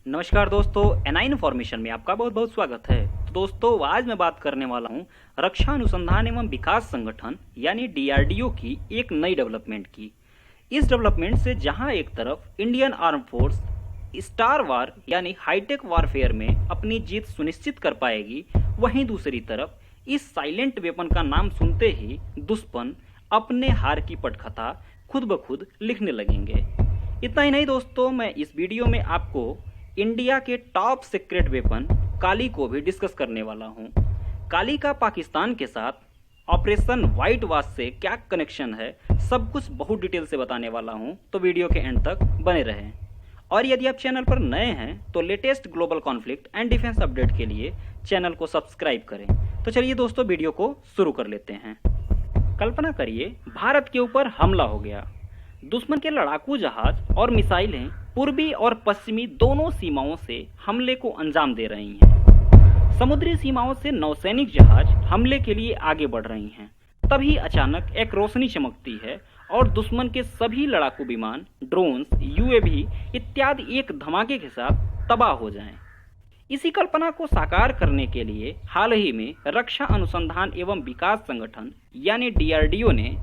नमस्कार दोस्तों, NI information में आपका बहुत बहुत स्वागत है। तो दोस्तों, आज मैं बात करने वाला हूं रक्षा अनुसंधान एवं विकास संगठन यानी डीआरडीओ की एक नई डेवलपमेंट की। इस डेवलपमेंट से जहां एक तरफ इंडियन आर्म फोर्स स्टार वार यानी हाईटेक वारफेयर में अपनी जीत सुनिश्चित कर पाएगी, वहीं दूसरी तरफ इस साइलेंट वेपन का नाम सुनते ही दुश्मन अपने हार की पटकथा खुद ब खुद लिखने लगेंगे। इतना ही नहीं दोस्तों, मैं इस वीडियो में आपको इंडिया के टॉप सीक्रेट वेपन काली को भी डिस्कस करने वाला हूं। काली का पाकिस्तान के साथ ऑपरेशन व्हाइट वॉश से क्या कनेक्शन है, सब कुछ बहुत डिटेल से बताने वाला हूं, तो वीडियो के एंड तक बने रहें। और यदि आप चैनल पर नए हैं तो latest global conflict and defence update के लिए चैनल को सब्सक्राइब करें। तो चलिए दोस्तों, वीडियो को शुरू कर लेते हैं। कल्पना करिए, भारत के ऊपर हमला हो गया। दुश्मन के लड़ाकू जहाज और मिसाइलें पूर्वी और पश्चिमी दोनों सीमाओं से हमले को अंजाम दे रही हैं। समुद्री सीमाओं से नौसैनिक जहाज हमले के लिए आगे बढ़ रही हैं। तभी अचानक एक रोशनी चमकती है और दुश्मन के सभी लड़ाकू विमान, ड्रोन्स, यूएवी इत्यादि एक धमाके के साथ तबाह हो जाएं। इसी कल्पना को साकार करने के लिए हाल ही में रक्षा अनुसंधान एवं विकास संगठन यानी डीआरडीओ ने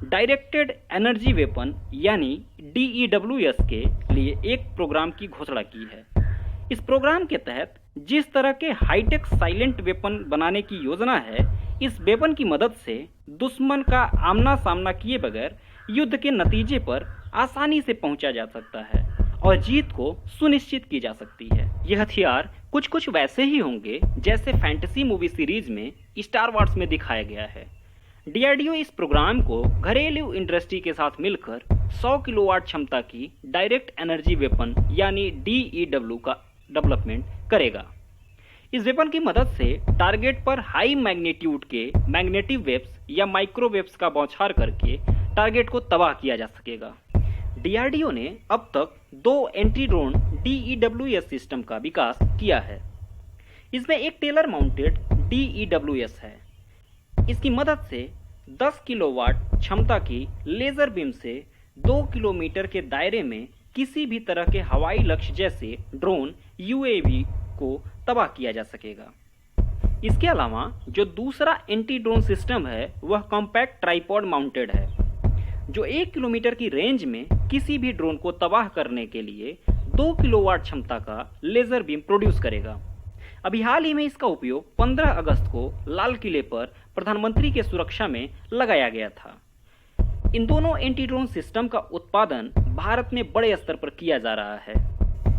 डायरेक्टेड एनर्जी वेपन यानी डीईडब्ल्यूएस के लिए एक प्रोग्राम की घोषणा की है। इस प्रोग्राम के तहत जिस तरह के हाईटेक साइलेंट वेपन बनाने की योजना है, इस वेपन की मदद से दुश्मन का आमना सामना किए बगैर युद्ध के नतीजे पर आसानी से पहुंचा जा सकता है और जीत को सुनिश्चित की जा सकती है। यह हथियार कुछ कुछ वैसे ही होंगे जैसे फैंटेसी मूवी सीरीज में स्टार वॉर्स में दिखाया गया है। डीआरडीओ इस प्रोग्राम को घरेलू इंडस्ट्री के साथ मिलकर 100 किलोवाट क्षमता की डायरेक्ट एनर्जी वेपन यानी डीईडब्ल्यू का डेवलपमेंट करेगा। इस वेपन की मदद से टारगेट पर हाई मैग्नीट्यूड के मैग्नेटिक वेव्स या माइक्रोवेव्स का बौछार करके टारगेट को तबाह किया जा सकेगा। डीआरडीओ ने अब तक 2 एंटी ड्रोन डीईडब्ल्यूएस सिस्टम का विकास किया है। इसमें एक टेलर माउंटेड डीईडब्ल्यूएस है। इसकी मदद से 10 किलोवाट क्षमता की लेजर बीम से 2 किलोमीटर के दायरे में किसी भी तरह के हवाई लक्ष्य जैसे ड्रोन, यूएवी को तबाह किया जा सकेगा। इसके अलावा जो दूसरा एंटी ड्रोन सिस्टम है वह कॉम्पैक्ट ट्राइपॉड माउंटेड है, जो 1 किलोमीटर की रेंज में किसी भी ड्रोन को तबाह करने के लिए 2 किलोवाट क्षमता का लेजर बीम प्रोड्यूस करेगा। अभी हाल ही में इसका उपयोग 15 अगस्त को लाल किले पर प्रधानमंत्री के सुरक्षा में लगाया गया था। इन दोनों एंटी ड्रोन सिस्टम का उत्पादन भारत में बड़े स्तर पर किया जा रहा है।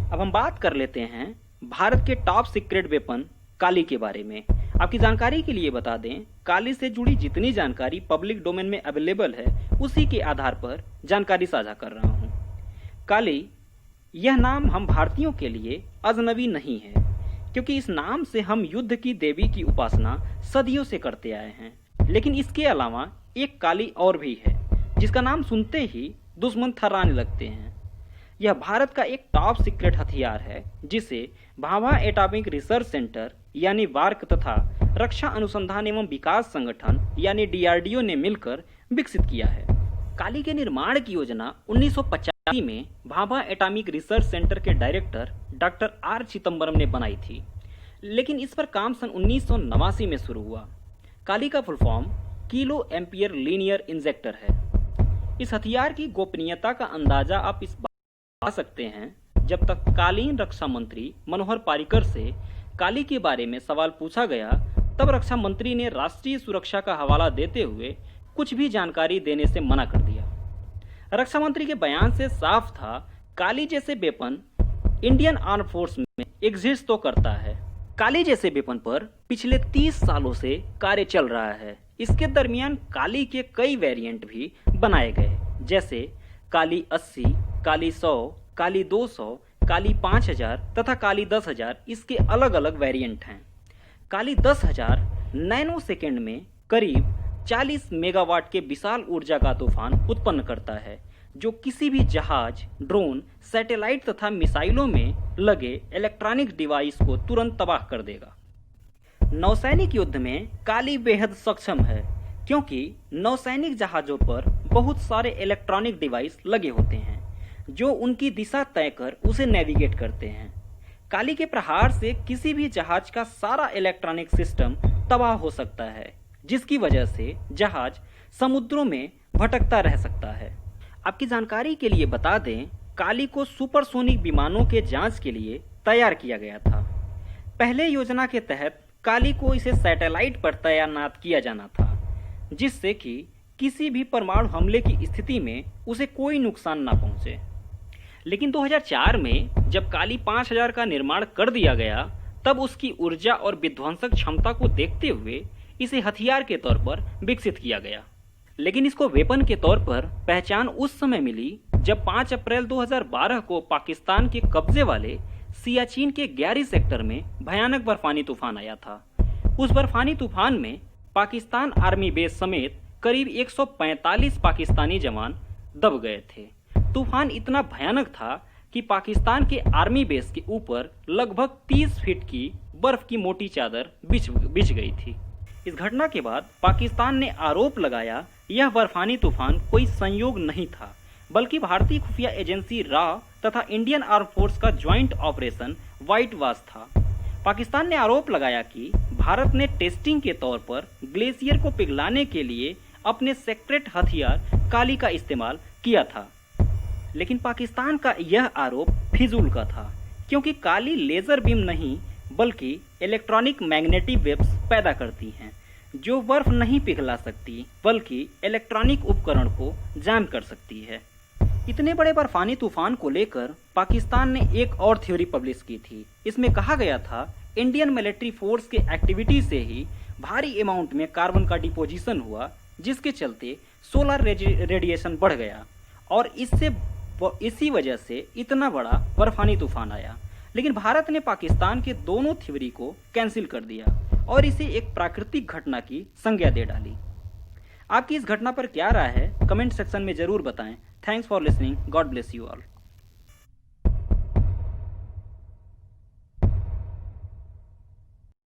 अब हम बात कर लेते हैं भारत के टॉप सीक्रेट वेपन काली के बारे में। आपकी जानकारी के लिए बता दें, काली से जुड़ी जितनी जानकारी पब्लिक डोमेन में अवेलेबल है उसी के आधार पर जानकारी साझा कर रहा हूं। काली, यह नाम हम भारतीयों के लिए अजनबी नहीं है, क्योंकि इस नाम से हम युद्ध की देवी की उपासना सदियों से करते आए हैं। लेकिन इसके अलावा एक काली और भी है जिसका नाम सुनते ही दुश्मन थर्राने लगते हैं। यह भारत का एक टॉप सीक्रेट हथियार है जिसे भाभा एटॉमिक रिसर्च सेंटर यानी वार्क तथा रक्षा अनुसंधान एवं विकास संगठन यानी डीआरडीओ ने मिलकर विकसित किया है। काली के निर्माण की योजना 1985 में भाभा एटॉमिक रिसर्च सेंटर के डायरेक्टर डॉक्टर आर चिदम्बरम ने बनाई थी, लेकिन इस पर काम सन 1989 में शुरू हुआ। काली का full form kilo ampere linear injector है। इस हथियार की गोपनीयता का अंदाजा आप इस बात लगा सकते हैं, जब तक कालीन रक्षा मंत्री मनोहर पारिकर से काली के बारे में सवाल पूछा गया तब रक्षा मंत्री ने राष्ट्रीय सुरक्षा का हवाला देते हुए कुछ भी जानकारी देने से मना कर दिया। रक्षा मंत्री के बयान से साफ था, काली जैसे वेपन इंडियन आर्म फोर्स में एग्जिस्ट तो करता है। काली जैसे वेपन पर पिछले 30 सालों से कार्य चल रहा है। इसके दरमियान काली के कई वेरिएंट भी बनाए गए, जैसे काली 80, काली 100, काली 200, काली 5000 तथा काली 10,000 इसके अलग अलग वेरिएंट हैं। काली 10,000 नैनो सेकेंड में करीब 40 मेगावाट के विशाल ऊर्जा का तूफान उत्पन्न करता है, जो किसी भी जहाज, ड्रोन, सैटेलाइट तथा मिसाइलों में लगे इलेक्ट्रॉनिक डिवाइस को तुरंत तबाह कर देगा। नौसैनिक युद्ध में काली बेहद सक्षम है, क्योंकि नौसैनिक जहाजों पर बहुत सारे इलेक्ट्रॉनिक डिवाइस लगे होते हैं जो उनकी दिशा तय कर उसे नेविगेट करते हैं। काली के प्रहार से किसी भी जहाज का सारा इलेक्ट्रॉनिक सिस्टम तबाह हो सकता है, जिसकी वजह से जहाज समुद्रों में भटकता रह सकता है। आपकी जानकारी के लिए बता दें, काली को सुपरसोनिक विमानों के जांच के लिए तैयार किया गया था। पहले योजना के तहत काली को इसे सैटेलाइट पर तैनात किया जाना था, जिससे कि किसी भी परमाणु हमले की स्थिति में उसे कोई नुकसान ना पहुंचे। लेकिन 2004 में जब काली 5000 का निर्माण कर दिया गया, तब उसकी ऊर्जा और विध्वंसक क्षमता को देखते हुए इसे हथियार के तौर पर विकसित किया गया। लेकिन इसको वेपन के तौर पर पहचान उस समय मिली जब 5 अप्रैल 2012 को पाकिस्तान के कब्जे वाले सियाचिन के ग्यारी सेक्टर में भयानक बर्फानी तूफान आया था। उस बर्फानी तूफान में पाकिस्तान आर्मी बेस समेत करीब 145 पाकिस्तानी जवान दब गए थे। तूफान इतना भयानक था कि पाकिस्तान के आर्मी बेस के ऊपर लगभग 30 फीट की बर्फ की मोटी चादर बिछ गई थी। इस घटना के बाद पाकिस्तान ने आरोप लगाया यह बर्फानी तूफान कोई संयोग नहीं था, बल्कि भारतीय खुफिया एजेंसी रॉ तथा इंडियन आर्म फोर्स का ज्वाइंट ऑपरेशन व्हाइट वॉश था। पाकिस्तान ने आरोप लगाया कि भारत ने टेस्टिंग के तौर पर ग्लेशियर को पिघलाने के लिए अपने सेक्रेट हथियार काली का इस्तेमाल किया था। लेकिन पाकिस्तान का यह आरोप फिजूल का था, क्योंकि काली लेजर बीम नहीं बल्कि इलेक्ट्रॉनिक मैग्नेटिक वेव्स पैदा करती हैं, जो बर्फ नहीं पिघला सकती बल्कि इलेक्ट्रॉनिक उपकरण को जैम कर सकती है। इतने बड़े बर्फानी तूफान को लेकर पाकिस्तान ने एक और थ्योरी पब्लिश की थी। इसमें कहा गया था इंडियन मिलिट्री फोर्स के एक्टिविटी से ही भारी अमाउंट में कार्बन का डिपोजिशन हुआ, जिसके चलते सोलर रेडिएशन बढ़ गया और इसी वजह से इतना बड़ा बर्फानी तूफान आया। लेकिन भारत ने पाकिस्तान के दोनों थ्योरी को कैंसिल कर दिया और इसे एक प्राकृतिक घटना की संज्ञा दे डाली। आपकी इस घटना पर क्या राय है, कमेंट सेक्शन में जरूर बताएं। Thanks for listening. God bless you all.